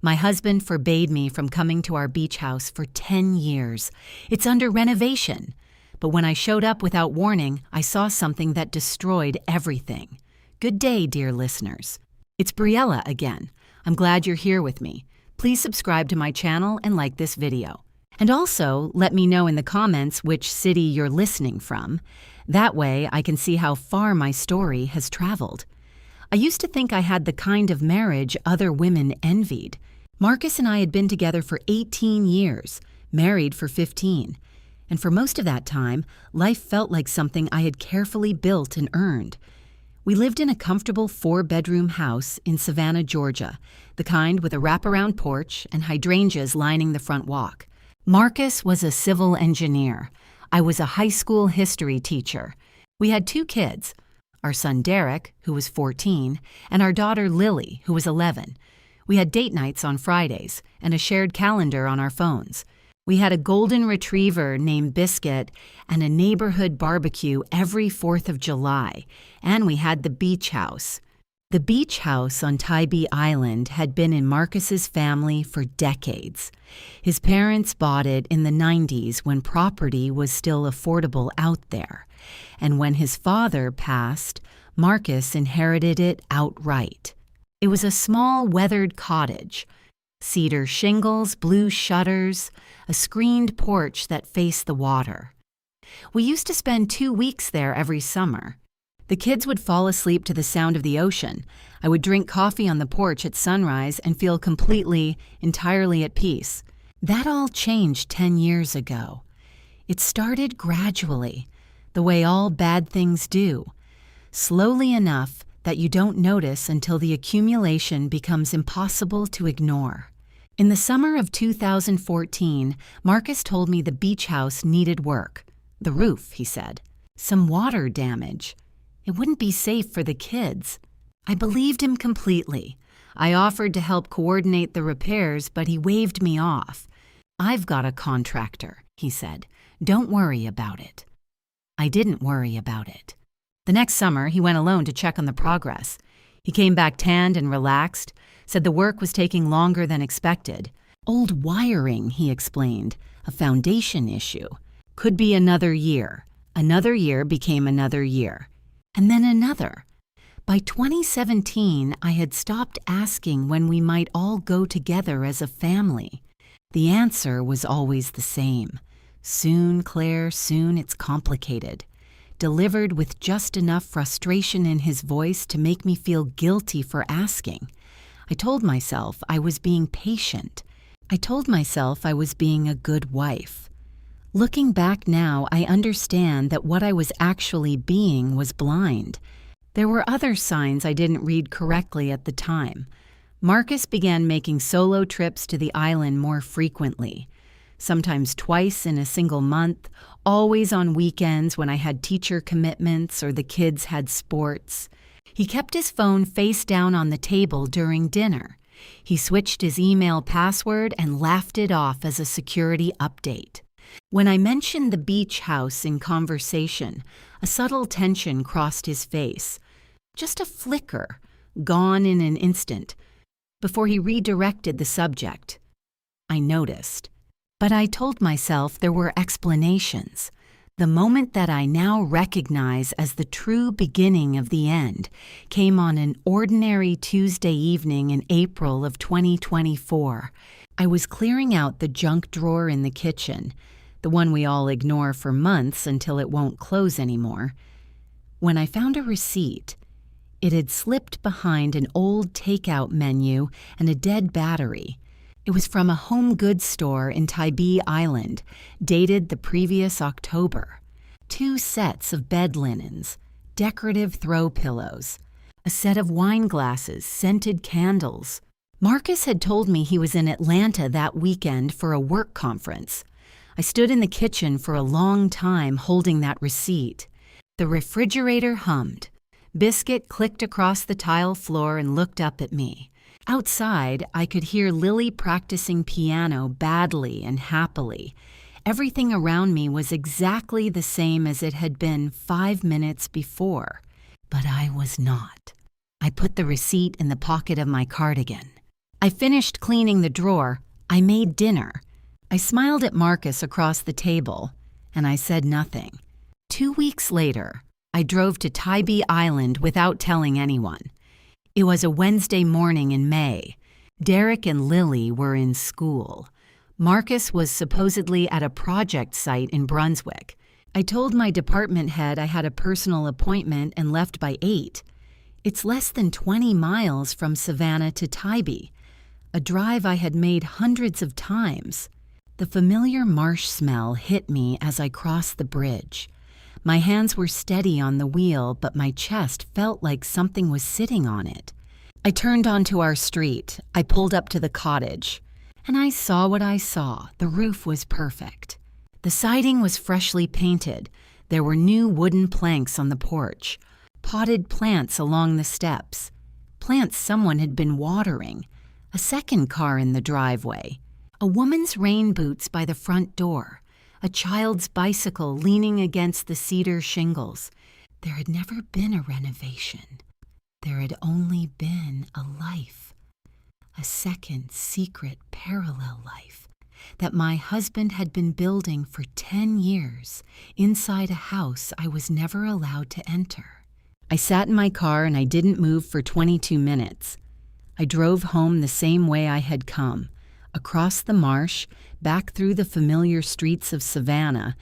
My husband forbade me from coming to our beach house for 10 years. It's under renovation. But when I showed up without warning, I saw something that destroyed everything. Good day, dear listeners. It's Briella again. I'm glad you're here with me. Please subscribe to my channel and like this video. And also, let me know in the comments which city you're listening from. That way, I can see how far my story has traveled. I used to think I had the kind of marriage other women envied. Marcus and I had been together for 18 years, married for 15. And for most of that time, life felt like something I had carefully built and earned. We lived in a comfortable 4-bedroom house in Savannah, Georgia, the kind with a wraparound porch and hydrangeas lining the front walk. Marcus was a civil engineer. I was a high school history teacher. We had 2 kids, our son Derek, who was 14, and our daughter Lily, who was 11. We had date nights on Fridays and a shared calendar on our phones. We had a golden retriever named Biscuit and a neighborhood barbecue every 4th of July, and we had the beach house. The beach house on Tybee Island had been in Marcus's family for decades. His parents bought it in the 90s when property was still affordable out there, and when his father passed, Marcus inherited it outright. It was a small weathered cottage. Cedar shingles, blue shutters, a screened porch that faced the water. We used to spend 2 weeks there every summer. The kids would fall asleep to the sound of the ocean. I would drink coffee on the porch at sunrise and feel entirely at peace. That all changed 10 years ago. It started gradually, the way all bad things do, slowly enough that you don't notice until the accumulation becomes impossible to ignore. In the summer of 2014, Marcus told me the beach house needed work. The roof, he said. Some water damage. It wouldn't be safe for the kids. I believed him completely. I offered to help coordinate the repairs, but he waved me off. "I've got a contractor," he said. "Don't worry about it." I didn't worry about it. The next summer, he went alone to check on the progress. He came back tanned and relaxed, said the work was taking longer than expected. Old wiring, he explained, a foundation issue. Could be another year. Another year became another year. And then another. By 2017, I had stopped asking when we might all go together as a family. The answer was always the same. Soon, Claire, soon. It's complicated. Delivered with just enough frustration in his voice to make me feel guilty for asking. I told myself I was being patient. I told myself I was being a good wife. Looking back now, I understand that what I was actually being was blind. There were other signs I didn't read correctly at the time. Marcus began making solo trips to the island more frequently. Sometimes twice in a single month, always on weekends when I had teacher commitments or the kids had sports. He kept his phone face down on the table during dinner. He switched his email password and laughed it off as a security update. When I mentioned the beach house in conversation, a subtle tension crossed his face. Just a flicker, gone in an instant, before he redirected the subject. I noticed. But I told myself there were explanations. The moment that I now recognize as the true beginning of the end came on an ordinary Tuesday evening in April of 2024. I was clearing out the junk drawer in the kitchen, the one we all ignore for months until it won't close anymore, when I found a receipt. It had slipped behind an old takeout menu and a dead battery. It was from a home goods store in Tybee Island, dated the previous October. 2 sets of bed linens, decorative throw pillows, a set of wine glasses, scented candles. Marcus had told me he was in Atlanta that weekend for a work conference. I stood in the kitchen for a long time holding that receipt. The refrigerator hummed. Biscuit clicked across the tile floor and looked up at me. Outside, I could hear Lily practicing piano badly and happily. Everything around me was exactly the same as it had been 5 minutes before. But I was not. I put the receipt in the pocket of my cardigan. I finished cleaning the drawer. I made dinner. I smiled at Marcus across the table, and I said nothing. 2 weeks later, I drove to Tybee Island without telling anyone. It was a Wednesday morning in May. Derek and Lily were in school. Marcus was supposedly at a project site in Brunswick. I told my department head I had a personal appointment and left by 8. It's less than 20 miles from Savannah to Tybee, a drive I had made hundreds of times. The familiar marsh smell hit me as I crossed the bridge. My hands were steady on the wheel, but my chest felt like something was sitting on it. I turned onto our street. I pulled up to the cottage, and I saw what I saw. The roof was perfect. The siding was freshly painted. There were new wooden planks on the porch, potted plants along the steps, plants someone had been watering, a second car in the driveway, a woman's rain boots by the front door, a child's bicycle leaning against the cedar shingles. There had never been a renovation. There had only been a life, a second secret parallel life that my husband had been building for 10 years inside a house I was never allowed to enter. I sat in my car and I didn't move for 22 minutes. I drove home the same way I had come, across the marsh, back through the familiar streets of Savannah,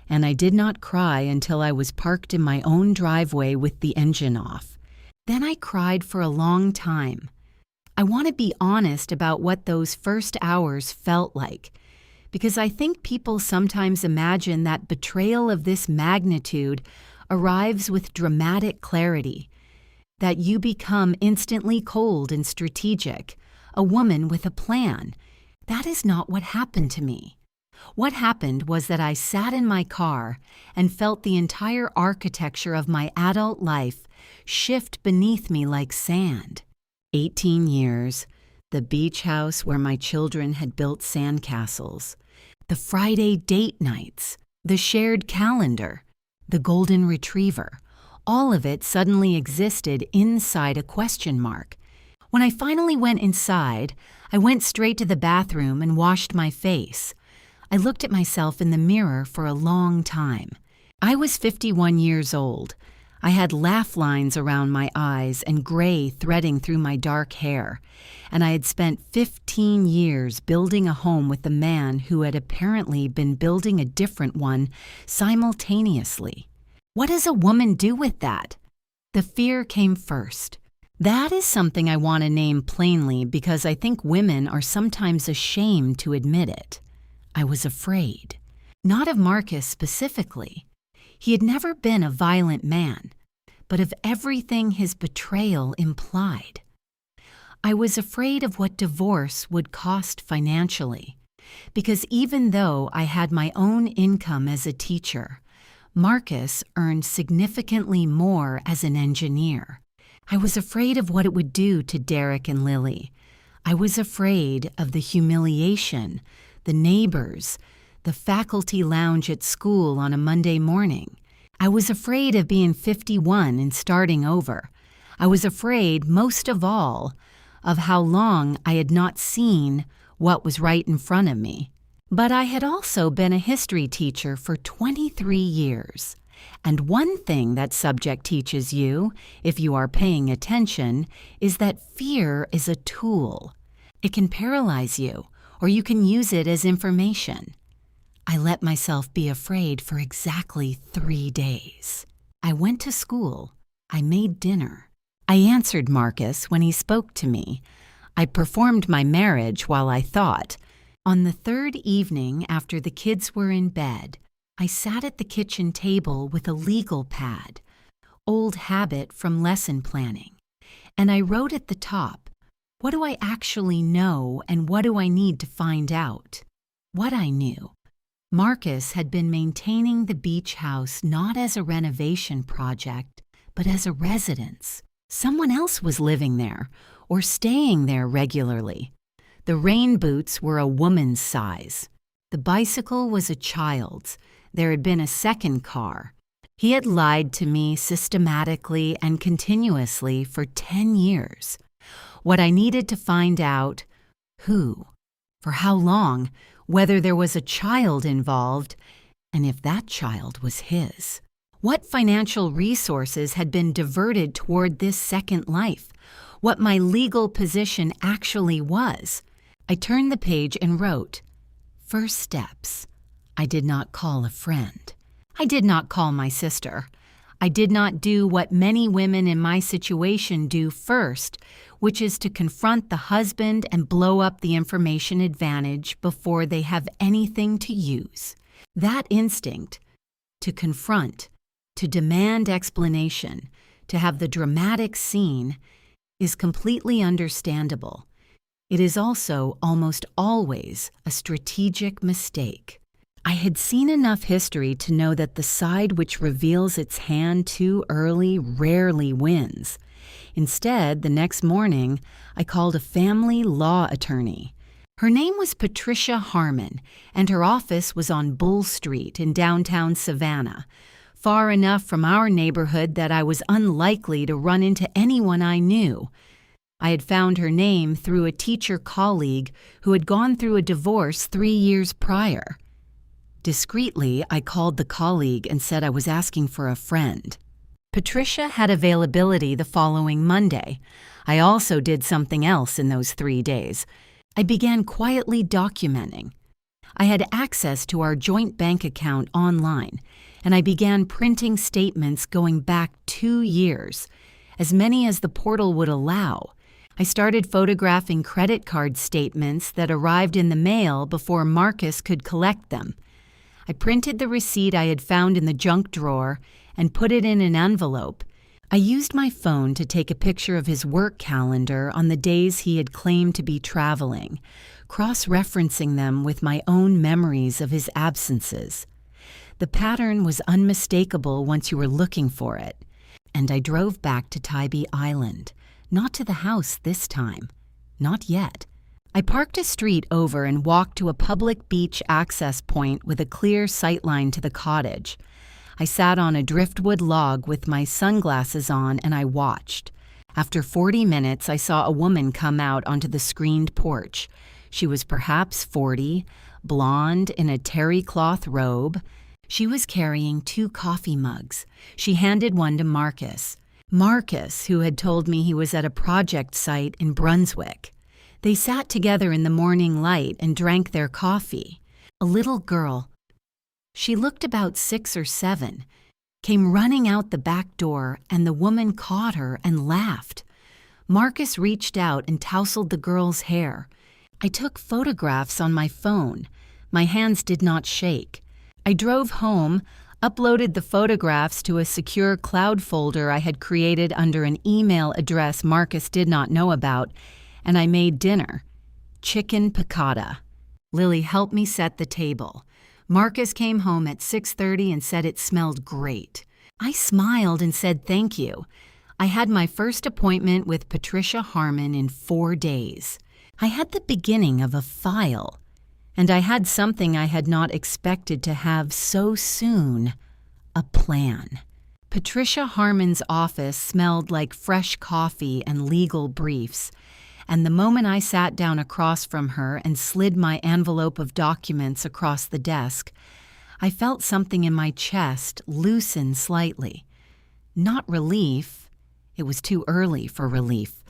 and I did not cry until I was parked in my own driveway with the engine off. Then I cried for a long time. I want to be honest about what those first hours felt like, because I think people sometimes imagine that betrayal of this magnitude arrives with dramatic clarity, that you become instantly cold and strategic, a woman with a plan. That is not what happened to me. What happened was that I sat in my car and felt the entire architecture of my adult life shift beneath me like sand. 18 years, the beach house where my children had built sandcastles, the Friday date nights, the shared calendar, the golden retriever, all of it suddenly existed inside a question mark. When I finally went inside, I went straight to the bathroom and washed my face. I looked at myself in the mirror for a long time. I was 51 years old. I had laugh lines around my eyes and gray threading through my dark hair, and I had spent 15 years building a home with a man who had apparently been building a different one simultaneously. What does a woman do with that? The fear came first. That is something I want to name plainly because I think women are sometimes ashamed to admit it. I was afraid. Not of Marcus specifically. He had never been a violent man, but of everything his betrayal implied. I was afraid of what divorce would cost financially, because even though I had my own income as a teacher, Marcus earned significantly more as an engineer. I was afraid of what it would do to Derek and Lily. I was afraid of the humiliation, the neighbors, the faculty lounge at school on a Monday morning. I was afraid of being 51 and starting over. I was afraid, most of all, of how long I had not seen what was right in front of me. But I had also been a history teacher for 23 years. And one thing that subject teaches you, if you are paying attention, is that fear is a tool. It can paralyze you, or you can use it as information. I let myself be afraid for exactly 3 days. I went to school. I made dinner. I answered Marcus when he spoke to me. I performed my marriage while I thought. On the third evening after the kids were in bed, I sat at the kitchen table with a legal pad, old habit from lesson planning, and I wrote at the top, what do I actually know and what do I need to find out? What I knew. Marcus had been maintaining the beach house not as a renovation project, but as a residence. Someone else was living there or staying there regularly. The rain boots were a woman's size. The bicycle was a child's. There had been a second car. He had lied to me systematically and continuously for 10 years. What I needed to find out Who? For how long? Whether there was a child involved, and if that child was his. What financial resources had been diverted toward this second life? What my legal position actually was? I turned the page and wrote, "First steps. I did not call a friend. I did not call my sister. I did not do what many women in my situation do first, which is to confront the husband and blow up the information advantage before they have anything to use. That instinct, to confront, to demand explanation, to have the dramatic scene, is completely understandable. It is also almost always a strategic mistake. I had seen enough history to know that the side which reveals its hand too early rarely wins. Instead, the next morning, I called a family law attorney. Her name was Patricia Harmon, and her office was on Bull Street in downtown Savannah, far enough from our neighborhood that I was unlikely to run into anyone I knew. I had found her name through a teacher colleague who had gone through a divorce 3 years prior. Discreetly, I called the colleague and said I was asking for a friend. Patricia had availability the following Monday. I also did something else in those 3 days. I began quietly documenting. I had access to our joint bank account online, and I began printing statements going back 2 years, as many as the portal would allow. I started photographing credit card statements that arrived in the mail before Marcus could collect them. I printed the receipt I had found in the junk drawer and put it in an envelope. I used my phone to take a picture of his work calendar on the days he had claimed to be traveling, cross-referencing them with my own memories of his absences. The pattern was unmistakable once you were looking for it, and I drove back to Tybee Island, not to the house this time. Not yet. I parked a street over and walked to a public beach access point with a clear sightline to the cottage. I sat on a driftwood log with my sunglasses on and I watched. After 40 minutes, I saw a woman come out onto the screened porch. She was perhaps 40, blonde in a terry cloth robe. She was carrying 2 coffee mugs. She handed one to Marcus. Marcus, who had told me he was at a project site in Brunswick. They sat together in the morning light and drank their coffee. A little girl, she looked about 6 or 7, came running out the back door, and the woman caught her and laughed. Marcus reached out and tousled the girl's hair. I took photographs on my phone. My hands did not shake. I drove home, uploaded the photographs to a secure cloud folder I had created under an email address Marcus did not know about, and I made dinner. Chicken piccata. Lily helped me set the table. Marcus came home at 6:30 and said it smelled great. I smiled and said thank you. I had my first appointment with Patricia Harmon in 4 days. I had the beginning of a file, and I had something I had not expected to have so soon, a plan. Patricia Harmon's office smelled like fresh coffee and legal briefs, and the moment I sat down across from her and slid my envelope of documents across the desk, I felt something in my chest loosen slightly. Not relief, it was too early for relief,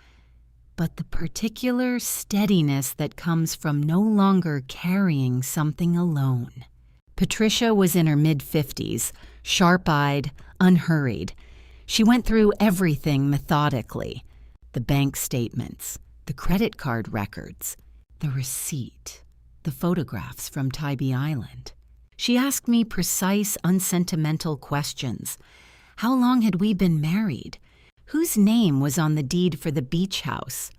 but the particular steadiness that comes from no longer carrying something alone. Patricia was in her mid-50s, sharp-eyed, unhurried. She went through everything methodically. The bank statements, the credit card records, the receipt, the photographs from Tybee Island. She asked me precise, unsentimental questions. How long had we been married? Whose name was on the deed for the beach house?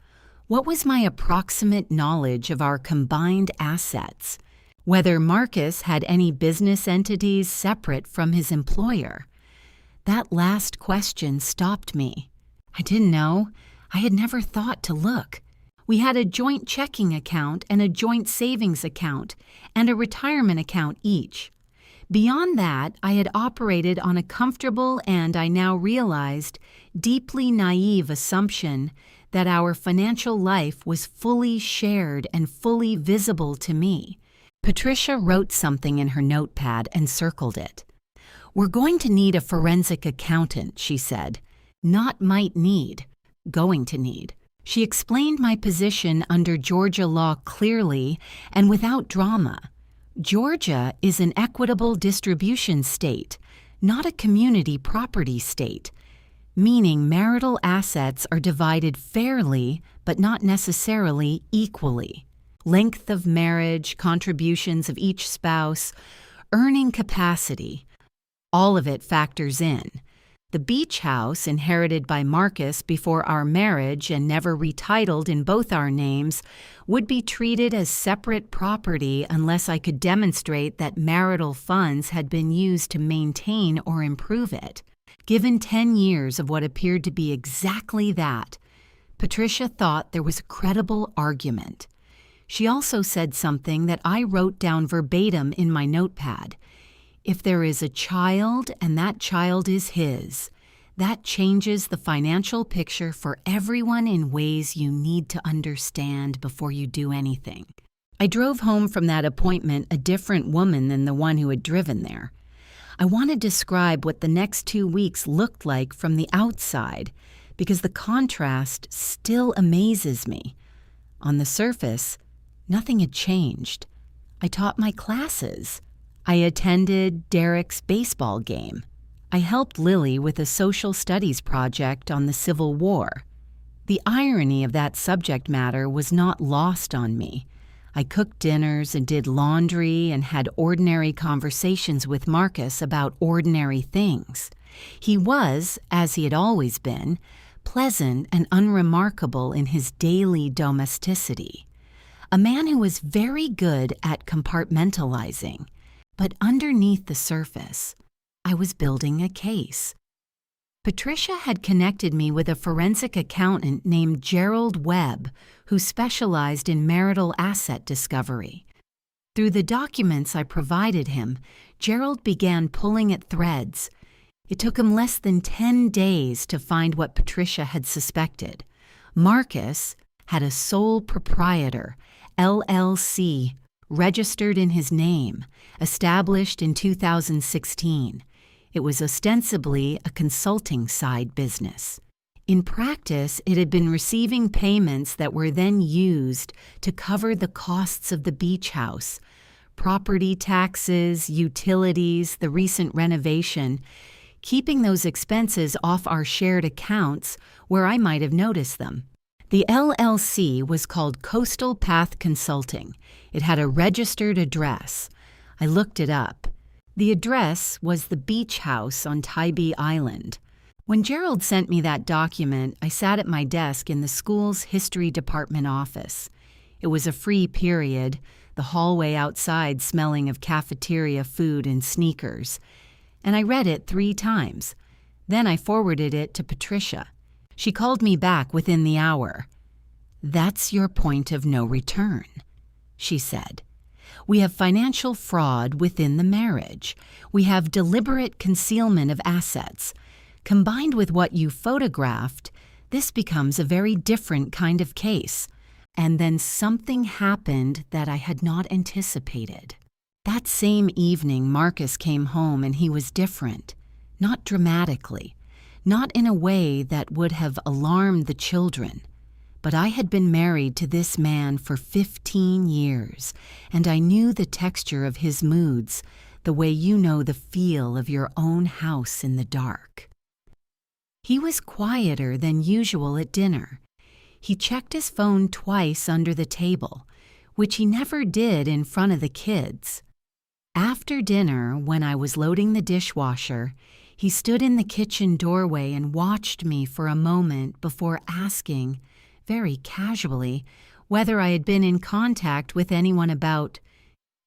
What was my approximate knowledge of our combined assets? Whether Marcus had any business entities separate from his employer? That last question stopped me. I didn't know. I had never thought to look. We had a joint checking account and a joint savings account and a retirement account each. Beyond that, I had operated on a comfortable and, I now realized, deeply naive assumption that our financial life was fully shared and fully visible to me. Patricia wrote something in her notepad and circled it. "We're going to need a forensic accountant," she said. "Not might need, going to need." She explained my position under Georgia law clearly and without drama. Georgia is an equitable distribution state, not a community property state, meaning marital assets are divided fairly but not necessarily equally. Length of marriage, contributions of each spouse, earning capacity, all of it factors in. The beach house, inherited by Marcus before our marriage and never retitled in both our names, would be treated as separate property unless I could demonstrate that marital funds had been used to maintain or improve it. Given 10 years of what appeared to be exactly that, Patricia thought there was a credible argument. She also said something that I wrote down verbatim in my notepad. If there is a child and that child is his, that changes the financial picture for everyone in ways you need to understand before you do anything. I drove home from that appointment a different woman than the one who had driven there. I want to describe what the next 2 weeks looked like from the outside because the contrast still amazes me. On the surface, nothing had changed. I taught my classes. I attended Derek's baseball game. I helped Lily with a social studies project on the Civil War. The irony of that subject matter was not lost on me. I cooked dinners and did laundry and had ordinary conversations with Marcus about ordinary things. He was, as he had always been, pleasant and unremarkable in his daily domesticity. A man who was very good at compartmentalizing. But underneath the surface, I was building a case. Patricia had connected me with a forensic accountant named Gerald Webb, who specialized in marital asset discovery. Through the documents I provided him, Gerald began pulling at threads. It took him less than 10 days to find what Patricia had suspected. Marcus had a sole proprietor, LLC, registered in his name, established in 2016. It was ostensibly a consulting side business. In practice, it had been receiving payments that were then used to cover the costs of the beach house, property taxes, utilities, the recent renovation, keeping those expenses off our shared accounts where I might have noticed them. The LLC was called Coastal Path Consulting. It had a registered address. I looked it up. The address was the beach house on Tybee Island. When Gerald sent me that document, I sat at my desk in the school's history department office. It was a free period, the hallway outside smelling of cafeteria food and sneakers. And I read it 3 times. Then I forwarded it to Patricia. She called me back within the hour. "That's your point of no return," she said. "We have financial fraud within the marriage. We have deliberate concealment of assets. Combined with what you photographed, this becomes a very different kind of case. And then something happened that I had not anticipated." That same evening, Marcus came home and he was different. Not dramatically. Not in a way that would have alarmed the children. But I had been married to this man for 15 years, and I knew the texture of his moods, the way you know the feel of your own house in the dark. He was quieter than usual at dinner. He checked his phone twice under the table, which he never did in front of the kids. After dinner, when I was loading the dishwasher, he stood in the kitchen doorway and watched me for a moment before asking, very casually, whether I had been in contact with anyone about,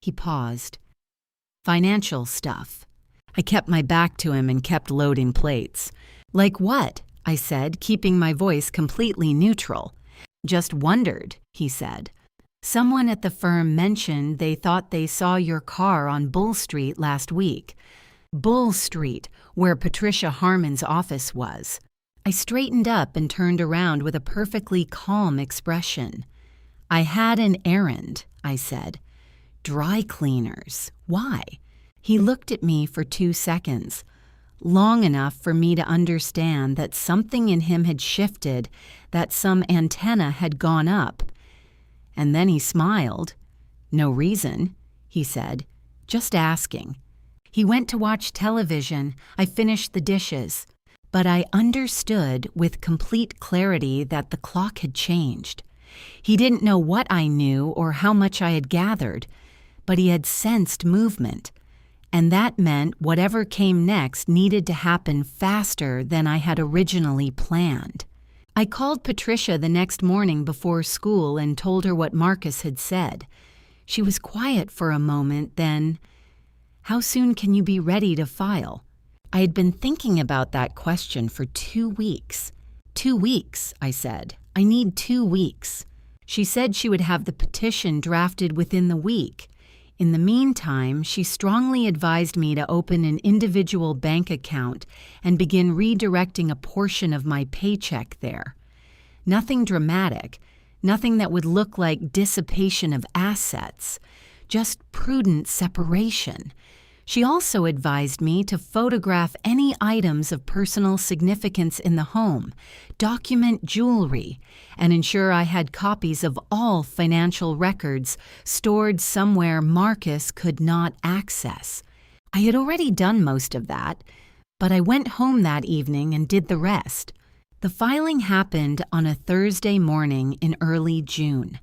he paused, financial stuff. I kept my back to him and kept loading plates. "Like what?" I said, keeping my voice completely neutral. "Just wondered," he said. "Someone at the firm mentioned they thought they saw your car on Bull Street last week." Bull Street, where Patricia Harmon's office was. I straightened up and turned around with a perfectly calm expression. "I had an errand," I said. "Dry cleaners. Why?" He looked at me for 2 seconds, long enough for me to understand that something in him had shifted, that some antenna had gone up. And then he smiled. "No reason," he said. "Just asking." He went to watch television. I finished the dishes. But I understood with complete clarity that the clock had changed. He didn't know what I knew or how much I had gathered, but he had sensed movement. And that meant whatever came next needed to happen faster than I had originally planned. I called Patricia the next morning before school and told her what Marcus had said. She was quiet for a moment, then, "How soon can you be ready to file?" I had been thinking about that question for 2 weeks. 2 weeks, I said. "I need 2 weeks." She said she would have the petition drafted within the week. In the meantime, she strongly advised me to open an individual bank account and begin redirecting a portion of my paycheck there. Nothing dramatic, nothing that would look like dissipation of assets, just prudent separation. She also advised me to photograph any items of personal significance in the home, document jewelry, and ensure I had copies of all financial records stored somewhere Marcus could not access. I had already done most of that, but I went home that evening and did the rest. The filing happened on a Thursday morning in early June.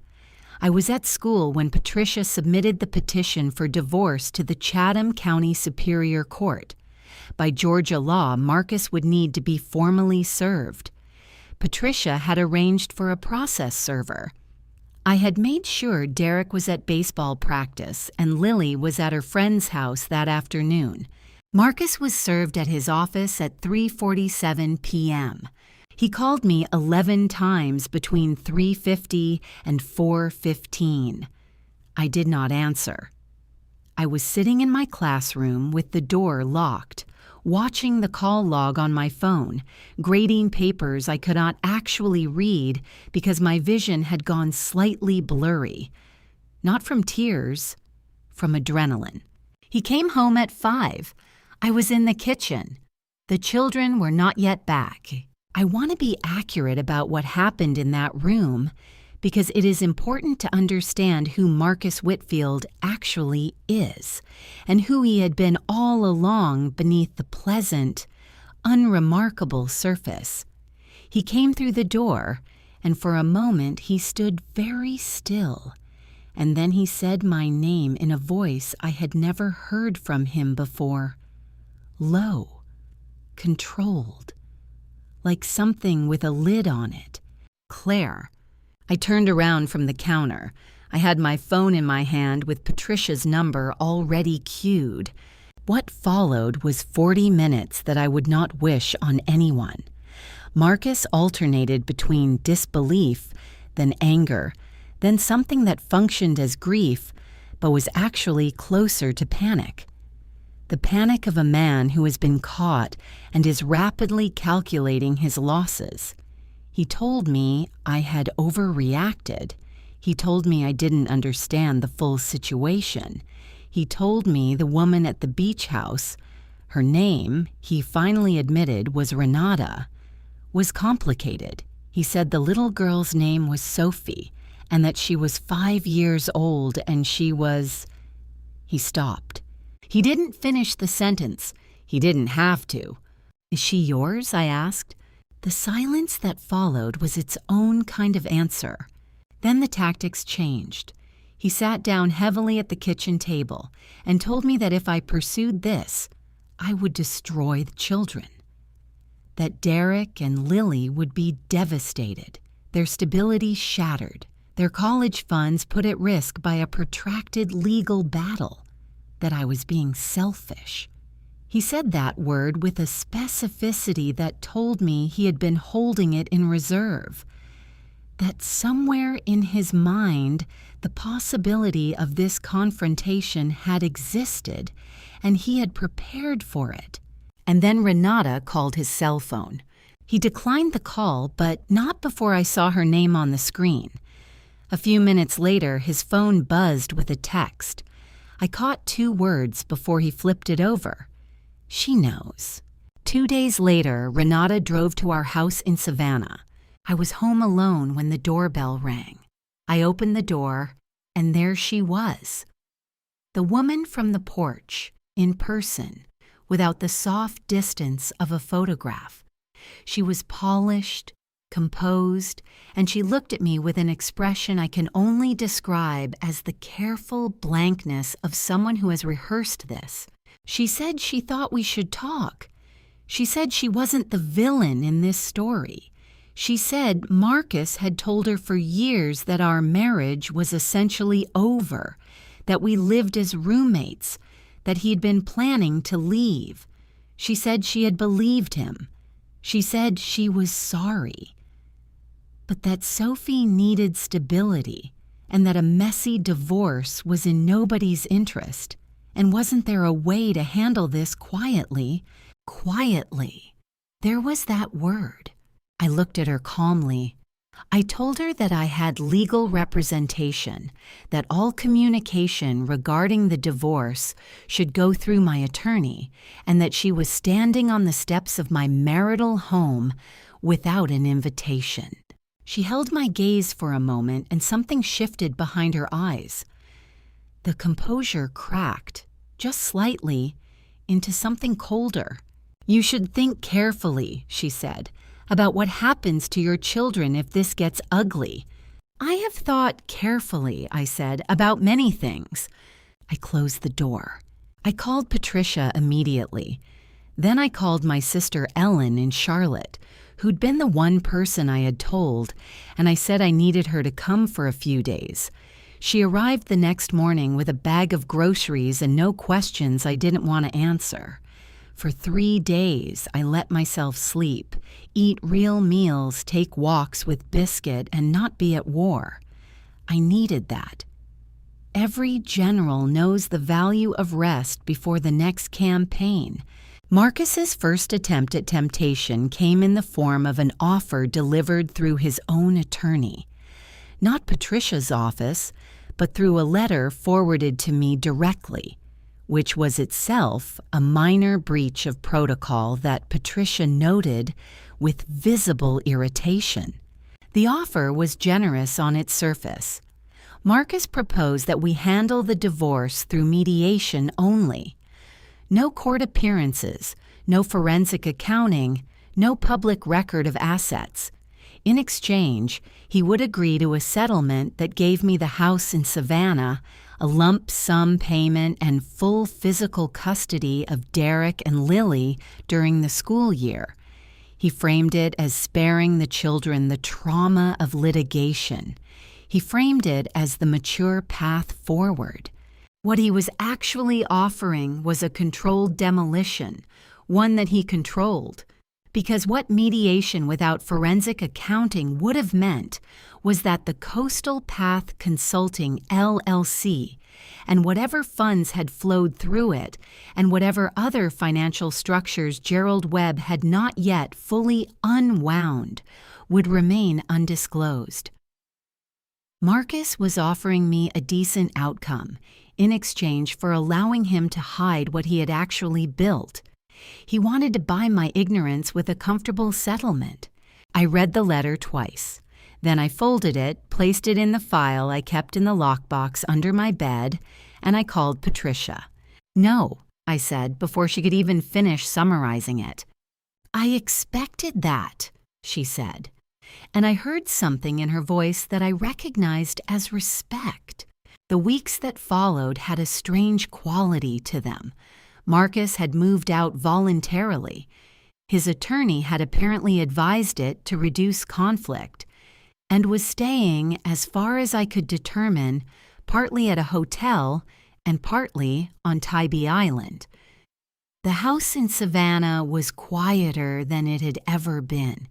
I was at school when Patricia submitted the petition for divorce to the Chatham County Superior Court. By Georgia law, Marcus would need to be formally served. Patricia had arranged for a process server. I had made sure Derek was at baseball practice and Lily was at her friend's house that afternoon. Marcus was served at his office at 3:47 p.m. He called me 11 times between 3:50 and 4:15. I did not answer. I was sitting in my classroom with the door locked, watching the call log on my phone, grading papers I could not actually read because my vision had gone slightly blurry. Not from tears, from adrenaline. He came home at 5. I was in the kitchen. The children were not yet back. I want to be accurate about what happened in that room because it is important to understand who Marcus Whitfield actually is and who he had been all along beneath the pleasant, unremarkable surface. He came through the door, and for a moment he stood very still, and then he said my name in a voice I had never heard from him before. Low, controlled, like something with a lid on it. "Claire." I turned around from the counter. I had my phone in my hand with Patricia's number already queued. What followed was 40 minutes that I would not wish on anyone. Marcus alternated between disbelief, then anger, then something that functioned as grief, but was actually closer to panic. The panic of a man who has been caught and is rapidly calculating his losses. He told me I had overreacted. He told me I didn't understand the full situation. He told me the woman at the beach house, her name, he finally admitted was Renata, was complicated. He said the little girl's name was Sophie and that she was 5 years old and she was... He stopped. He didn't finish the sentence. He didn't have to. "Is she yours?" I asked. The silence that followed was its own kind of answer. Then the tactics changed. He sat down heavily at the kitchen table and told me that if I pursued this, I would destroy the children. That Derek and Lily would be devastated, their stability shattered, their college funds put at risk by a protracted legal battle. That I was being selfish. He said that word with a specificity that told me he had been holding it in reserve. That somewhere in his mind, the possibility of this confrontation had existed, and he had prepared for it. And then Renata called his cell phone. He declined the call, but not before I saw her name on the screen. A few minutes later, his phone buzzed with a text. I caught 2 words before he flipped it over. She knows. 2 days later, Renata drove to our house in Savannah. I was home alone when the doorbell rang. I opened the door, and there she was. The woman from the porch, in person, without the soft distance of a photograph. She was polished, composed, and she looked at me with an expression I can only describe as the careful blankness of someone who has rehearsed this. She said she thought we should talk. She said she wasn't the villain in this story. She said Marcus had told her for years that our marriage was essentially over, that we lived as roommates, that he'd been planning to leave. She said she had believed him. She said she was sorry. But that Sophie needed stability and that a messy divorce was in nobody's interest. And wasn't there a way to handle this quietly? Quietly. There was that word. I looked at her calmly. I told her that I had legal representation, that all communication regarding the divorce should go through my attorney, and that she was standing on the steps of my marital home without an invitation. She held my gaze for a moment, and something shifted behind her eyes. The composure cracked, just slightly, into something colder. "You should think carefully," she said, "about what happens to your children if this gets ugly." "I have thought carefully," I said, "about many things." I closed the door. I called Patricia immediately. Then I called my sister Ellen in Charlotte, who'd been the one person I had told, and I said I needed her to come for a few days. She arrived the next morning with a bag of groceries and no questions I didn't want to answer. For 3 days, I let myself sleep, eat real meals, take walks with Biscuit, and not be at war. I needed that. Every general knows the value of rest before the next campaign. Marcus's first attempt at temptation came in the form of an offer delivered through his own attorney. Not Patricia's office, but through a letter forwarded to me directly, which was itself a minor breach of protocol that Patricia noted with visible irritation. The offer was generous on its surface. Marcus proposed that we handle the divorce through mediation only. No court appearances, no forensic accounting, no public record of assets. In exchange, he would agree to a settlement that gave me the house in Savannah, a lump sum payment, and full physical custody of Derek and Lily during the school year. He framed it as sparing the children the trauma of litigation. He framed it as the mature path forward. What he was actually offering was a controlled demolition, one that he controlled. Because what mediation without forensic accounting would have meant was that the Coastal Path Consulting LLC and whatever funds had flowed through it and whatever other financial structures Gerald Webb had not yet fully unwound would remain undisclosed. Marcus was offering me a decent outcome in exchange for allowing him to hide what he had actually built. He wanted to buy my ignorance with a comfortable settlement. I read the letter twice. Then I folded it, placed it in the file I kept in the lockbox under my bed, and I called Patricia. "No," I said before she could even finish summarizing it. "I expected that," she said. And I heard something in her voice that I recognized as respect. The weeks that followed had a strange quality to them. Marcus had moved out voluntarily. His attorney had apparently advised it to reduce conflict, and was staying, as far as I could determine, partly at a hotel and partly on Tybee Island. The house in Savannah was quieter than it had ever been,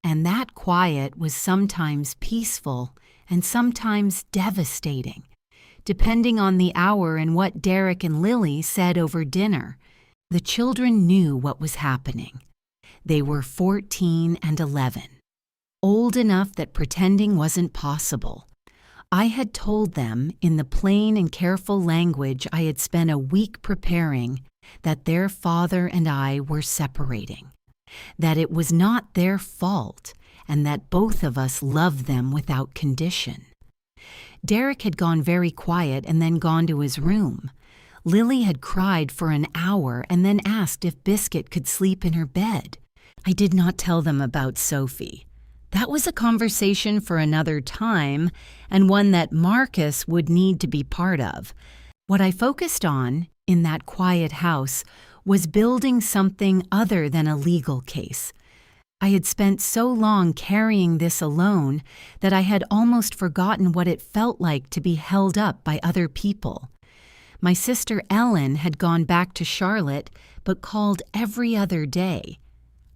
and that quiet was sometimes peaceful and sometimes devastating, depending on the hour and what Derek and Lily said over dinner. The children knew what was happening. They were 14 and 11, old enough that pretending wasn't possible. I had told them, in the plain and careful language I had spent a week preparing, that their father and I were separating, that it was not their fault, and that both of us loved them without condition. Derek had gone very quiet and then gone to his room. Lily had cried for an hour and then asked if Biscuit could sleep in her bed. I did not tell them about Sophie. That was a conversation for another time, and one that Marcus would need to be part of. What I focused on, in that quiet house, was building something other than a legal case. I had spent so long carrying this alone that I had almost forgotten what it felt like to be held up by other people. My sister Ellen had gone back to Charlotte, but called every other day.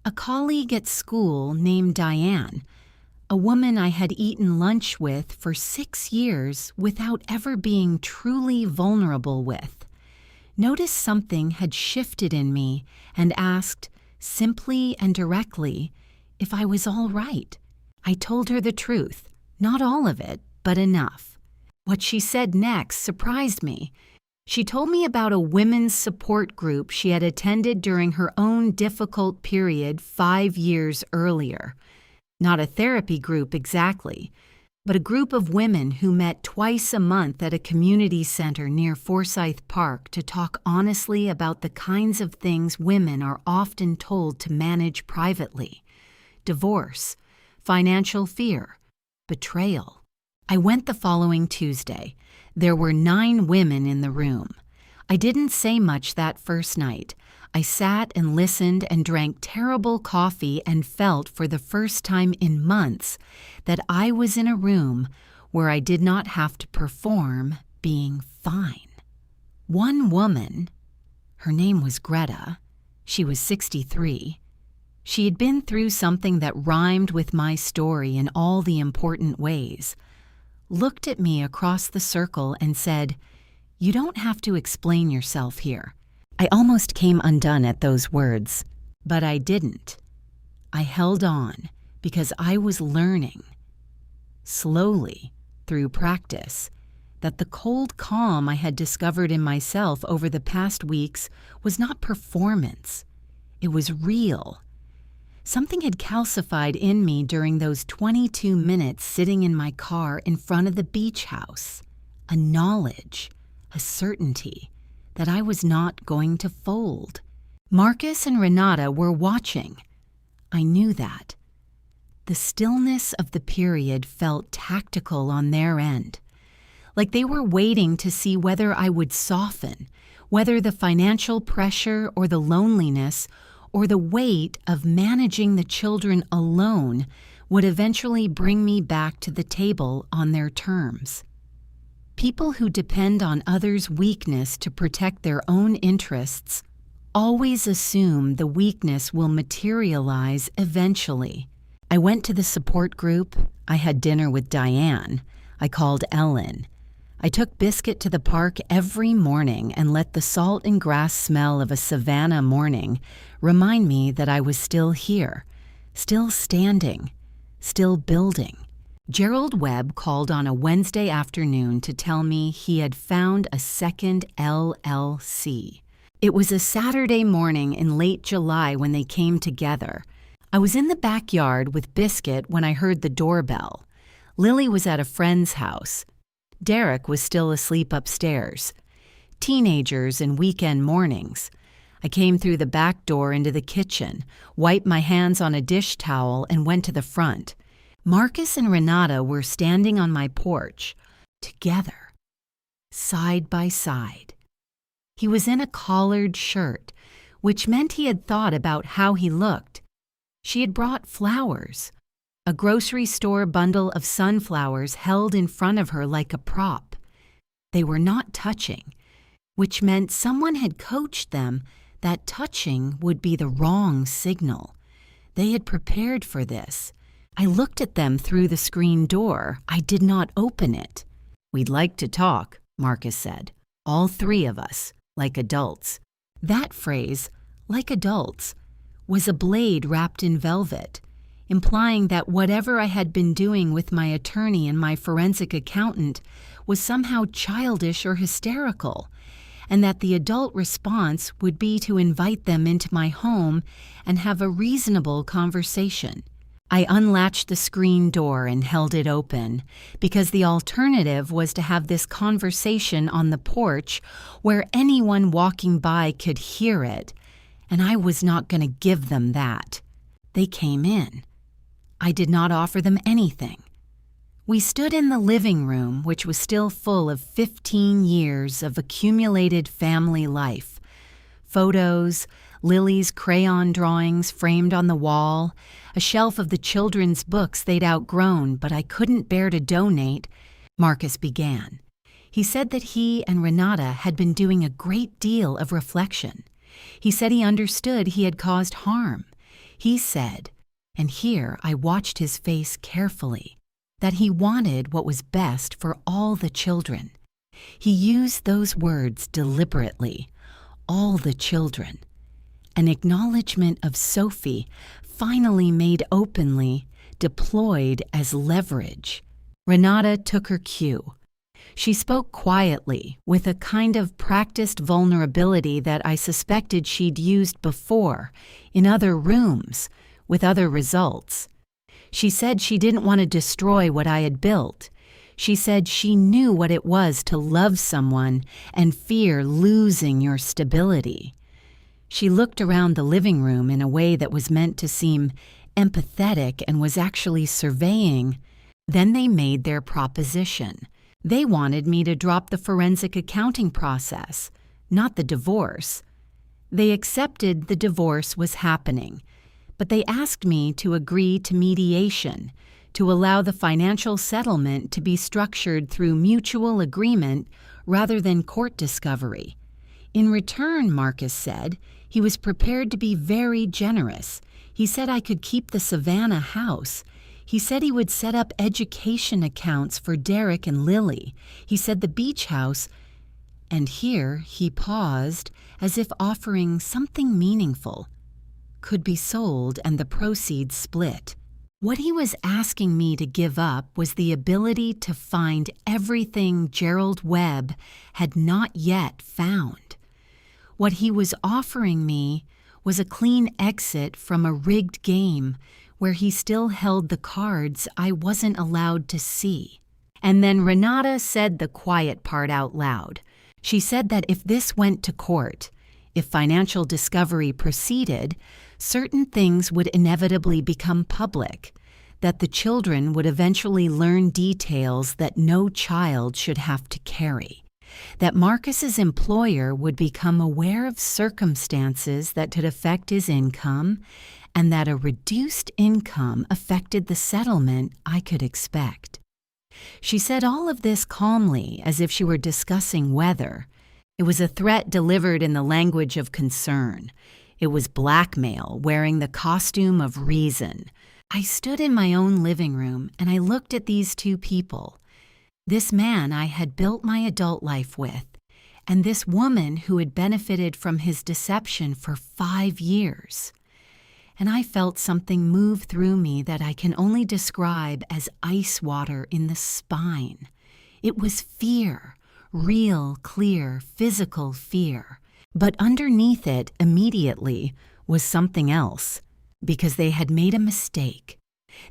A colleague at school named Diane, a woman I had eaten lunch with for 6 years without ever being truly vulnerable with, noticed something had shifted in me and asked, simply and directly, if I was all right. I told her the truth, not all of it, but enough. What she said next surprised me. She told me about a women's support group she had attended during her own difficult period 5 years earlier. Not a therapy group exactly, but a group of women who met twice a month at a community center near Forsyth Park to talk honestly about the kinds of things women are often told to manage privately: divorce, financial fear, betrayal. I went the following Tuesday. There were 9 women in the room. I didn't say much that first night. I sat and listened and drank terrible coffee and felt for the first time in months that I was in a room where I did not have to perform being fine. One woman, her name was Greta, she was 63, she had been through something that rhymed with my story in all the important ways, looked at me across the circle and said, "You don't have to explain yourself here." I almost came undone at those words, but I didn't. I held on because I was learning, slowly, through practice, that the cold calm I had discovered in myself over the past weeks was not performance. It was real. Something had calcified in me during those 22 minutes sitting in my car in front of the beach house. A knowledge, a certainty that I was not going to fold. Marcus and Renata were watching. I knew that. The stillness of the period felt tactical on their end, like they were waiting to see whether I would soften, whether the financial pressure or the loneliness or the weight of managing the children alone would eventually bring me back to the table on their terms. People who depend on others' weakness to protect their own interests always assume the weakness will materialize eventually. I went to the support group. I had dinner with Diane. I called Ellen. I took Biscuit to the park every morning and let the salt and grass smell of a Savannah morning remind me that I was still here, still standing, still building. Gerald Webb called on a Wednesday afternoon to tell me he had found a second LLC. It was a Saturday morning in late July when they came together. I was in the backyard with Biscuit when I heard the doorbell. Lily was at a friend's house. Derek was still asleep upstairs. Teenagers and weekend mornings. I came through the back door into the kitchen, wiped my hands on a dish towel, and went to the front. Marcus and Renata were standing on my porch, together, side by side. He was in a collared shirt, which meant he had thought about how he looked. She had brought flowers, a grocery store bundle of sunflowers held in front of her like a prop. They were not touching, which meant someone had coached them that touching would be the wrong signal. They had prepared for this. I looked at them through the screen door. I did not open it. "We'd like to talk," Marcus said. "All 3 of us, like adults." That phrase, "like adults," was a blade wrapped in velvet, implying that whatever I had been doing with my attorney and my forensic accountant was somehow childish or hysterical, and that the adult response would be to invite them into my home and have a reasonable conversation. I unlatched the screen door and held it open, because the alternative was to have this conversation on the porch where anyone walking by could hear it, and I was not going to give them that. They came in. I did not offer them anything. We stood in the living room, which was still full of 15 years of accumulated family life. Photos, Lily's crayon drawings framed on the wall, a shelf of the children's books they'd outgrown but I couldn't bear to donate. Marcus began. He said that he and Renata had been doing a great deal of reflection. He said he understood he had caused harm. He said, and here I watched his face carefully, that he wanted what was best for all the children. He used those words deliberately, all the children. An acknowledgement of Sophie, finally made openly, deployed as leverage. Renata took her cue. She spoke quietly, with a kind of practiced vulnerability that I suspected she'd used before, in other rooms, with other results. She said she didn't want to destroy what I had built. She said she knew what it was to love someone and fear losing your stability. She looked around the living room in a way that was meant to seem empathetic and was actually surveying. Then they made their proposition. They wanted me to drop the forensic accounting process, not the divorce. They accepted the divorce was happening, but they asked me to agree to mediation, to allow the financial settlement to be structured through mutual agreement rather than court discovery. In return, Marcus said, he was prepared to be very generous. He said I could keep the Savannah house. He said he would set up education accounts for Derek and Lily. He said the beach house, and here he paused as if offering something meaningful, could be sold and the proceeds split. What he was asking me to give up was the ability to find everything Gerald Webb had not yet found. What he was offering me was a clean exit from a rigged game where he still held the cards I wasn't allowed to see. And then Renata said the quiet part out loud. She said that if this went to court, if financial discovery proceeded, certain things would inevitably become public, that the children would eventually learn details that no child should have to carry, that Marcus's employer would become aware of circumstances that could affect his income, and that a reduced income affected the settlement I could expect. She said all of this calmly, as if she were discussing weather. It was a threat delivered in the language of concern. It was blackmail, wearing the costume of reason. I stood in my own living room and I looked at these two people. This man I had built my adult life with, and this woman who had benefited from his deception for 5 years. And I felt something move through me that I can only describe as ice water in the spine. It was fear, real, clear, physical fear. But underneath it, immediately, was something else, because they had made a mistake.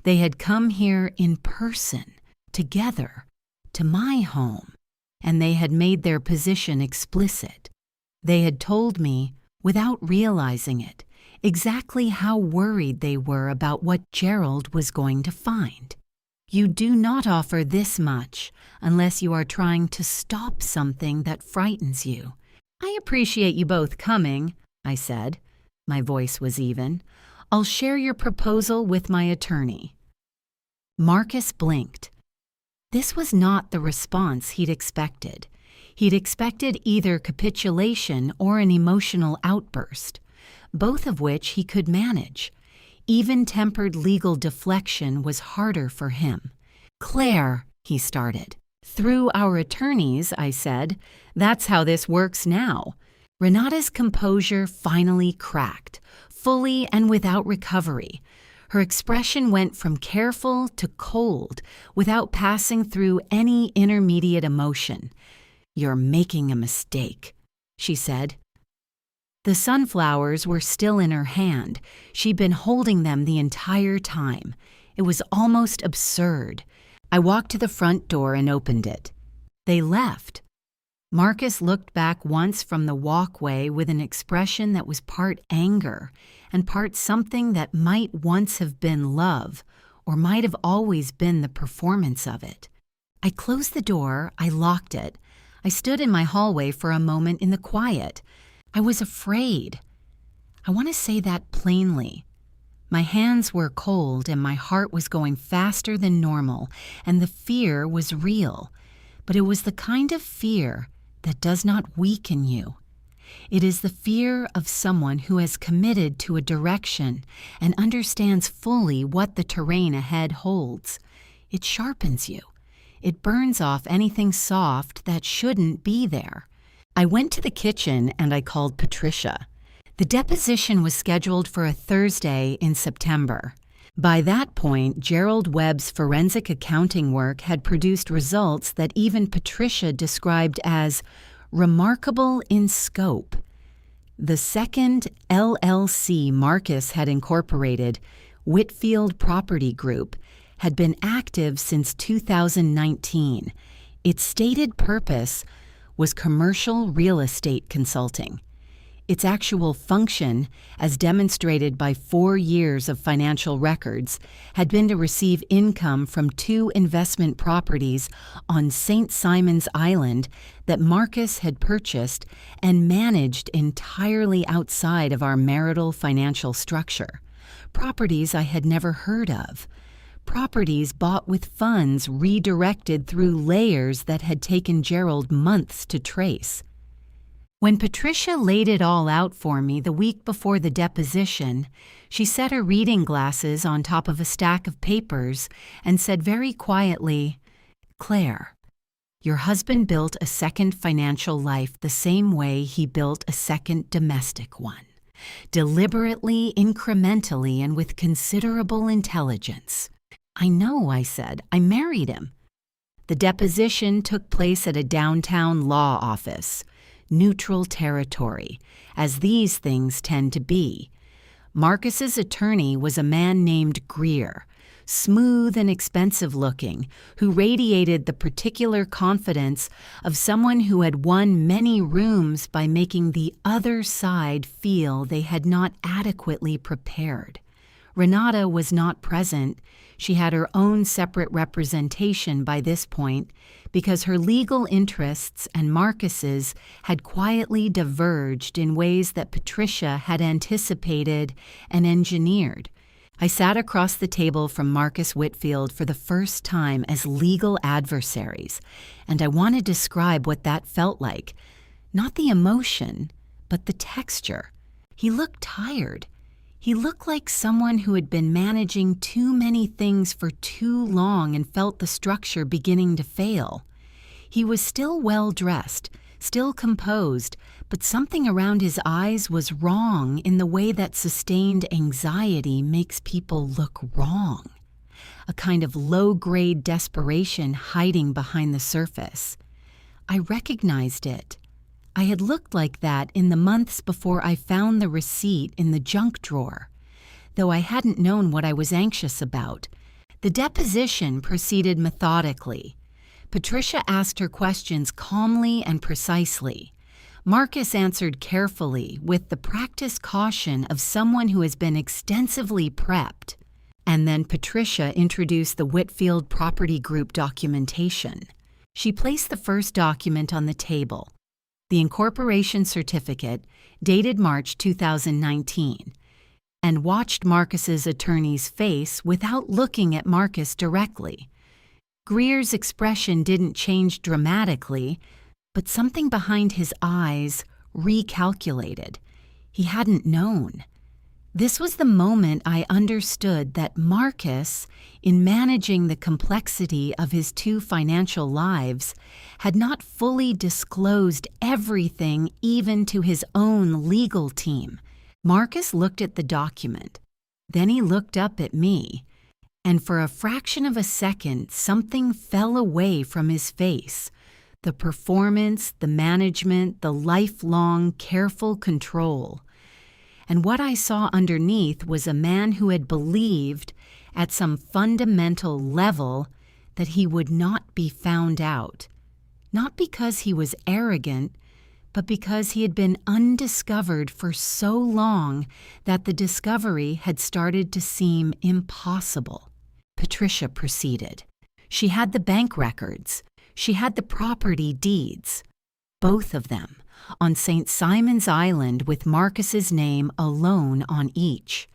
They had come here in person, together, to my home, and they had made their position explicit. They had told me, without realizing it, exactly how worried they were about what Gerald was going to find. You do not offer this much unless you are trying to stop something that frightens you. I appreciate you both coming, I said. My voice was even. I'll share your proposal with my attorney. Marcus blinked. This was not the response he'd expected. He'd expected either capitulation or an emotional outburst, both of which he could manage. Even-tempered legal deflection was harder for him. Claire, he started. Through our attorneys, I said. That's how this works now. Renata's composure finally cracked. fully and without recovery. Her expression went from careful to cold without passing through any intermediate emotion. "You're making a mistake," she said. The sunflowers were still in her hand. She'd been holding them the entire time. It was almost absurd. I walked to the front door and opened it. They left. Marcus looked back once from the walkway with an expression that was part anger and part something that might once have been love, or might have always been the performance of it. I closed the door, I locked it. I stood in my hallway for a moment in the quiet. I was afraid. I want to say that plainly. My hands were cold and my heart was going faster than normal, and the fear was real. But it was the kind of fear that does not weaken you. It is the fear of someone who has committed to a direction and understands fully what the terrain ahead holds. It sharpens you. It burns off anything soft that shouldn't be there. I went to the kitchen and I called Patricia. The deposition was scheduled for a Thursday in September. By that point, Gerald Webb's forensic accounting work had produced results that even Patricia described as remarkable in scope. The second LLC Marcus had incorporated, Whitfield Property Group, had been active since 2019. Its stated purpose was commercial real estate consulting. Its actual function, as demonstrated by 4 years of financial records, had been to receive income from 2 investment properties on St. Simon's Island that Marcus had purchased and managed entirely outside of our marital financial structure. Properties I had never heard of. Properties bought with funds redirected through layers that had taken Gerald months to trace. When Patricia laid it all out for me the week before the deposition, she set her reading glasses on top of a stack of papers and said very quietly, "Claire, your husband built a second financial life the same way he built a second domestic one. Deliberately, incrementally, and with considerable intelligence." "I know," I said. "I married him." The deposition took place at a downtown law office. Neutral territory, as these things tend to be. Marcus's attorney was a man named Greer, smooth and expensive-looking, who radiated the particular confidence of someone who had won many rooms by making the other side feel they had not adequately prepared. Renata was not present. She had her own separate representation by this point because her legal interests and Marcus's had quietly diverged in ways that Patricia had anticipated and engineered. I sat across the table from Marcus Whitfield for the first time as legal adversaries, and I want to describe what that felt like. Not the emotion, but the texture. He looked tired. He looked like someone who had been managing too many things for too long and felt the structure beginning to fail. He was still well-dressed, still composed, but something around his eyes was wrong in the way that sustained anxiety makes people look wrong. A kind of low-grade desperation hiding behind the surface. I recognized it. I had looked like that in the months before I found the receipt in the junk drawer, though I hadn't known what I was anxious about. The deposition proceeded methodically. Patricia asked her questions calmly and precisely. Marcus answered carefully with the practiced caution of someone who has been extensively prepped. And then Patricia introduced the Whitfield Property Group documentation. She placed the first document on the table. The incorporation certificate, dated March 2019, and watched Marcus's attorney's face without looking at Marcus directly. Greer's expression didn't change dramatically, but something behind his eyes recalculated. He hadn't known. This was the moment I understood that Marcus, in managing the complexity of his 2 financial lives, had not fully disclosed everything even to his own legal team. Marcus looked at the document. Then he looked up at me, and for a fraction of a second, something fell away from his face. The performance, the management, the lifelong, careful control. And what I saw underneath was a man who had believed, at some fundamental level, that he would not be found out. Not because he was arrogant, but because he had been undiscovered for so long that the discovery had started to seem impossible. Patricia proceeded. She had the bank records. She had the property deeds. Both of them, on St. Simon's Island with Marcus's name alone on each.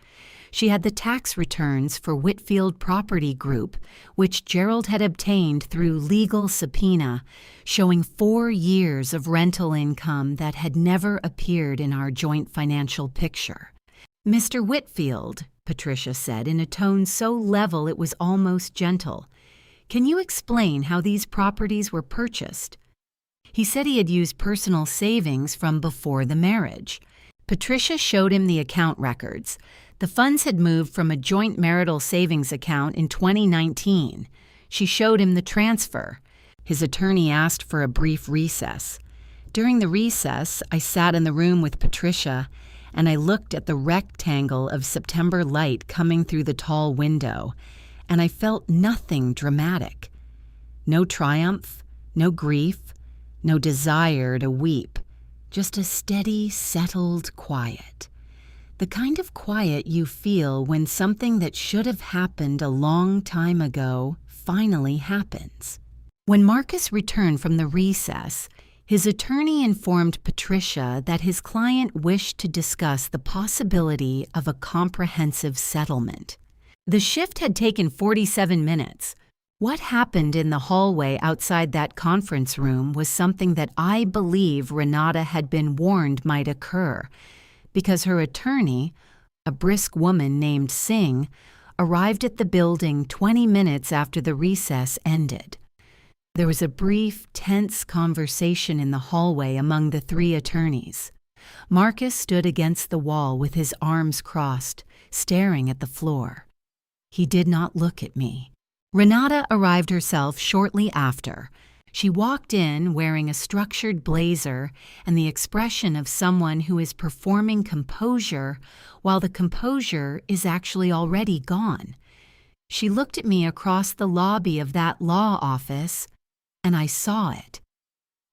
She had the tax returns for Whitfield Property Group, which Gerald had obtained through legal subpoena, showing 4 years of rental income that had never appeared in our joint financial picture. "Mr. Whitfield," Patricia said in a tone so level it was almost gentle, "can you explain how these properties were purchased?" He said he had used personal savings from before the marriage. Patricia showed him the account records. The funds had moved from a joint marital savings account in 2019. She showed him the transfer. His attorney asked for a brief recess. During the recess, I sat in the room with Patricia, and I looked at the rectangle of September light coming through the tall window, and I felt nothing dramatic. No triumph, no grief, no desire to weep, just a steady, settled quiet. The kind of quiet you feel when something that should have happened a long time ago finally happens. When Marcus returned from the recess, his attorney informed Patricia that his client wished to discuss the possibility of a comprehensive settlement. The shift had taken 47 minutes. What happened in the hallway outside that conference room was something that I believe Renata had been warned might occur, because her attorney, a brisk woman named Singh, arrived at the building 20 minutes after the recess ended. There was a brief, tense conversation in the hallway among the 3 attorneys. Marcus stood against the wall with his arms crossed, staring at the floor. He did not look at me. Renata arrived herself shortly after. She walked in wearing a structured blazer and the expression of someone who is performing composure while the composure is actually already gone. She looked at me across the lobby of that law office, and I saw it.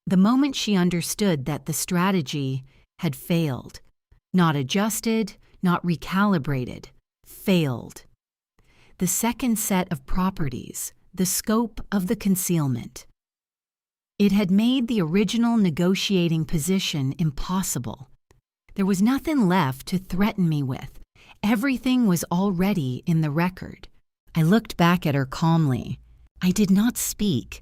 The moment she understood that the strategy had failed, not adjusted, not recalibrated, failed. The second set of properties, the scope of the concealment. It had made the original negotiating position impossible. There was nothing left to threaten me with. Everything was already in the record. I looked back at her calmly. I did not speak.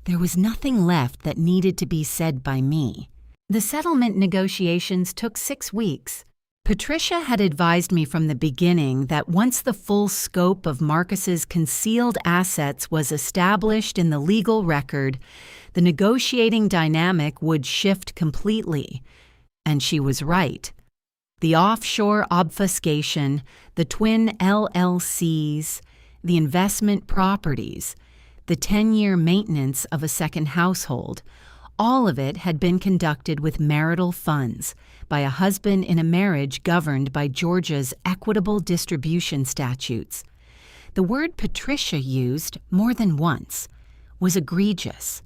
There was nothing left that needed to be said by me. The settlement negotiations took 6 weeks. Patricia had advised me from the beginning that once the full scope of Marcus's concealed assets was established in the legal record, the negotiating dynamic would shift completely. And she was right. The offshore obfuscation, the twin LLCs, the investment properties, the 10-year maintenance of a second household, all of it had been conducted with marital funds by a husband in a marriage governed by Georgia's equitable distribution statutes. The word Patricia used more than once was egregious.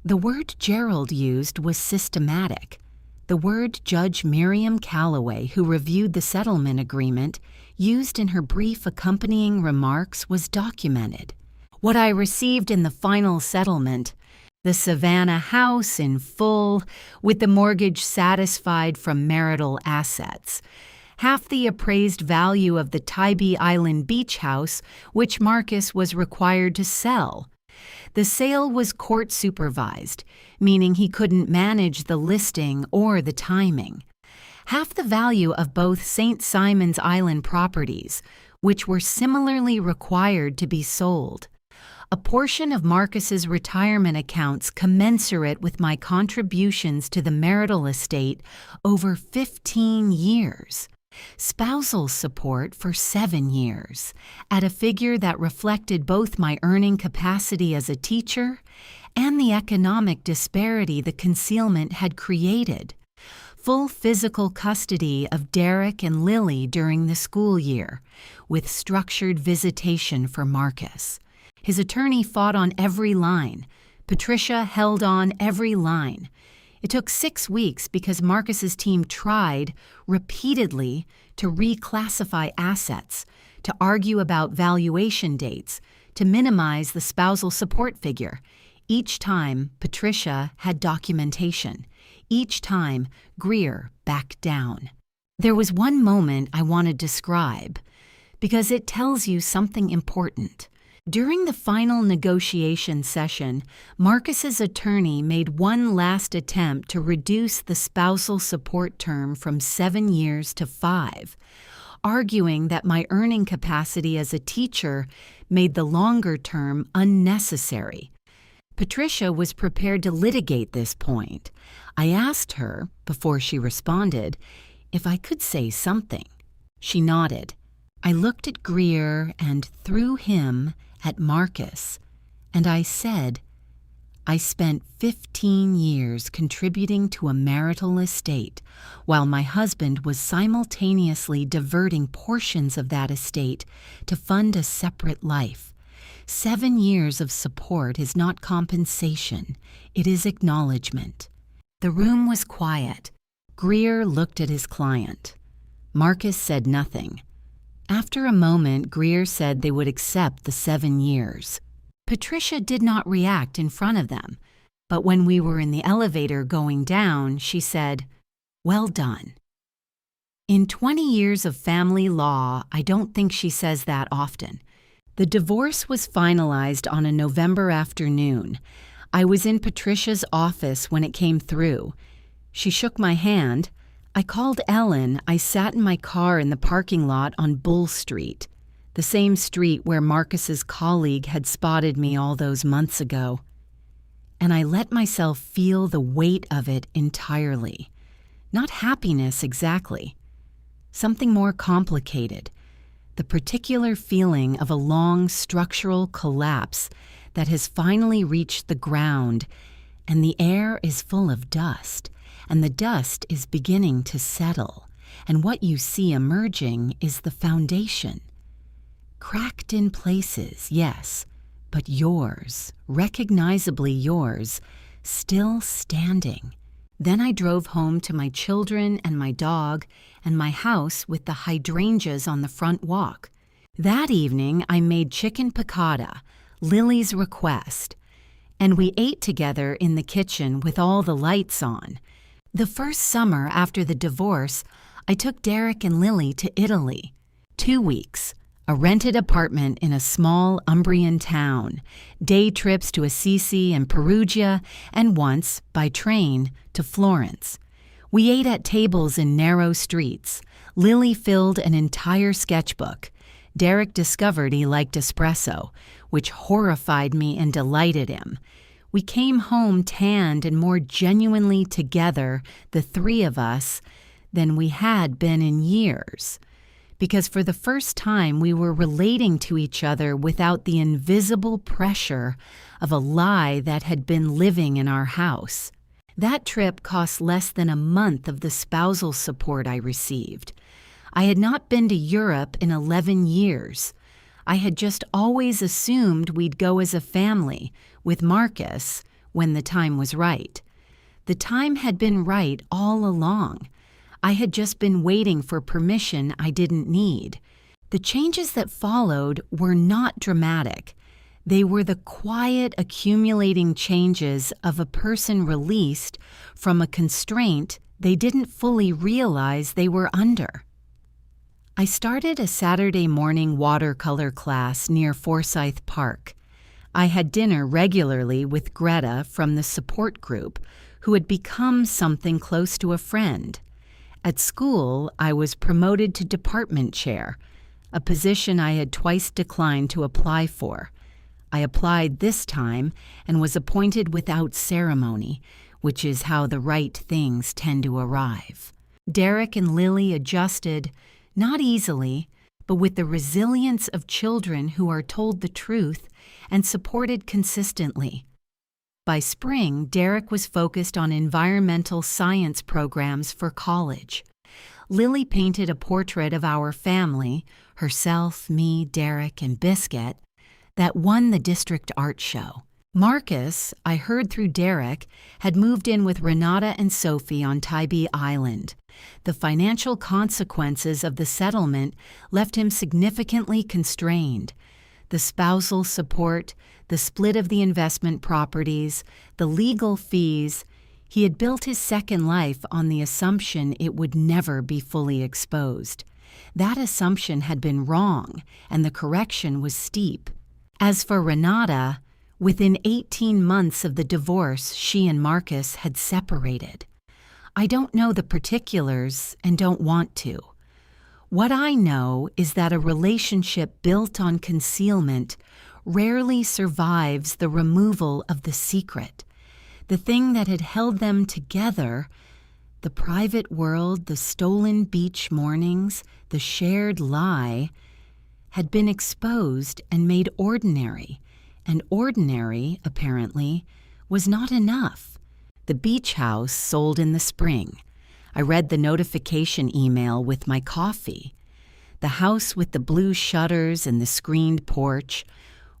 The word Gerald used was systematic. The word Judge Miriam Calloway, who reviewed the settlement agreement, used in her brief accompanying remarks was documented. What I received in the final settlement, the Savannah house in full, with the mortgage satisfied from marital assets, half the appraised value of the Tybee Island beach house, which Marcus was required to sell. The sale was court-supervised, meaning he couldn't manage the listing or the timing. Half the value of both St. Simon's Island properties, which were similarly required to be sold. A portion of Marcus's retirement accounts commensurate with my contributions to the marital estate over 15 years. Spousal support for 7 years, at a figure that reflected both my earning capacity as a teacher and the economic disparity the concealment had created. Full physical custody of Derek and Lily during the school year, with structured visitation for Marcus. His attorney fought on every line. Patricia held on every line. It took 6 weeks because Marcus's team tried, repeatedly, to reclassify assets, to argue about valuation dates, to minimize the spousal support figure. Each time, Patricia had documentation. Each time, Greer backed down. There was one moment I want to describe, because it tells you something important. During the final negotiation session, Marcus's attorney made one last attempt to reduce the spousal support term from 7 years to 5, arguing that my earning capacity as a teacher made the longer term unnecessary. Patricia was prepared to litigate this point. I asked her, before she responded, if I could say something. She nodded. I looked at Greer and, through him, at Marcus, and I said, I spent 15 years contributing to a marital estate, while my husband was simultaneously diverting portions of that estate to fund a separate life. 7 years of support is not compensation, it is acknowledgement. The room was quiet. Greer looked at his client. Marcus said nothing. After a moment, Greer said they would accept the 7 years. Patricia did not react in front of them, but when we were in the elevator going down, she said, "Well done." In 20 years of family law, I don't think she says that often. The divorce was finalized on a November afternoon. I was in Patricia's office when it came through. She shook my hand. I called Ellen. I sat in my car in the parking lot on Bull Street, the same street where Marcus's colleague had spotted me all those months ago. And I let myself feel the weight of it entirely. Not happiness exactly. Something more complicated. The particular feeling of a long structural collapse that has finally reached the ground, and the air is full of dust. And the dust is beginning to settle, and what you see emerging is the foundation. Cracked in places, yes, but yours, recognizably yours, still standing. Then I drove home to my children and my dog and my house with the hydrangeas on the front walk. That evening I made chicken piccata, Lily's request, and we ate together in the kitchen with all the lights on. The first summer after the divorce, I took Derek and Lily to Italy. 2 weeks, a rented apartment in a small Umbrian town, day trips to Assisi and Perugia, and once, by train, to Florence. We ate at tables in narrow streets. Lily filled an entire sketchbook. Derek discovered he liked espresso, which horrified me and delighted him. We came home tanned and more genuinely together, the three of us, than we had been in years, because for the first time we were relating to each other without the invisible pressure of a lie that had been living in our house. That trip cost less than a month of the spousal support I received. I had not been to Europe in 11 years. I had just always assumed we'd go as a family, with Marcus, when the time was right. The time had been right all along. I had just been waiting for permission I didn't need. The changes that followed were not dramatic. They were the quiet, accumulating changes of a person released from a constraint they didn't fully realize they were under. I started a Saturday morning watercolor class near Forsyth Park. I had dinner regularly with Greta from the support group, who had become something close to a friend. At school, I was promoted to department chair, a position I had twice declined to apply for. I applied this time and was appointed without ceremony, which is how the right things tend to arrive. Derek and Lily adjusted, not easily, but with the resilience of children who are told the truth and supported consistently. By spring, Derek was focused on environmental science programs for college. Lily painted a portrait of our family, herself, me, Derek, and Biscuit, that won the district art show. Marcus, I heard through Derek, had moved in with Renata and Sophie on Tybee Island. The financial consequences of the settlement left him significantly constrained. The spousal support, the split of the investment properties, the legal fees. He had built his second life on the assumption it would never be fully exposed. That assumption had been wrong, and the correction was steep. As for Renata, within 18 months of the divorce, she and Marcus had separated. I don't know the particulars and don't want to. What I know is that a relationship built on concealment rarely survives the removal of the secret. The thing that had held them together, the private world, the stolen beach mornings, the shared lie, had been exposed and made ordinary, and ordinary, apparently, was not enough. The beach house sold in the spring. I read the notification email with my coffee. The house with the blue shutters and the screened porch,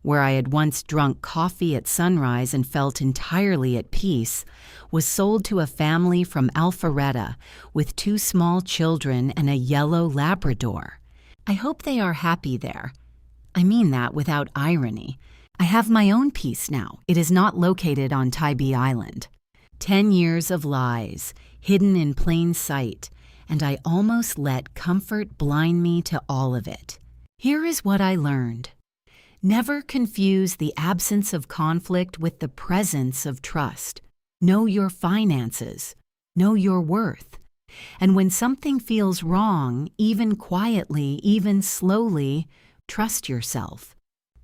where I had once drunk coffee at sunrise and felt entirely at peace, was sold to a family from Alpharetta with 2 small children and a yellow Labrador. I hope they are happy there. I mean that without irony. I have my own peace now. It is not located on Tybee Island. 10 years of lies, hidden in plain sight, and I almost let comfort blind me to all of it. Here is what I learned. Never confuse the absence of conflict with the presence of trust. Know your finances. Know your worth. And when something feels wrong, even quietly, even slowly, trust yourself.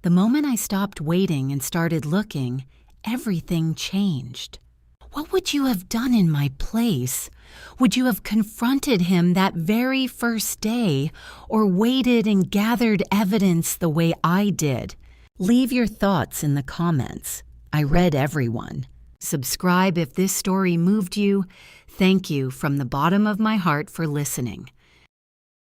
The moment I stopped waiting and started looking, everything changed. What would you have done in my place? Would you have confronted him that very first day, or waited and gathered evidence the way I did? Leave your thoughts in the comments. I read everyone. Subscribe if this story moved you. Thank you from the bottom of my heart for listening.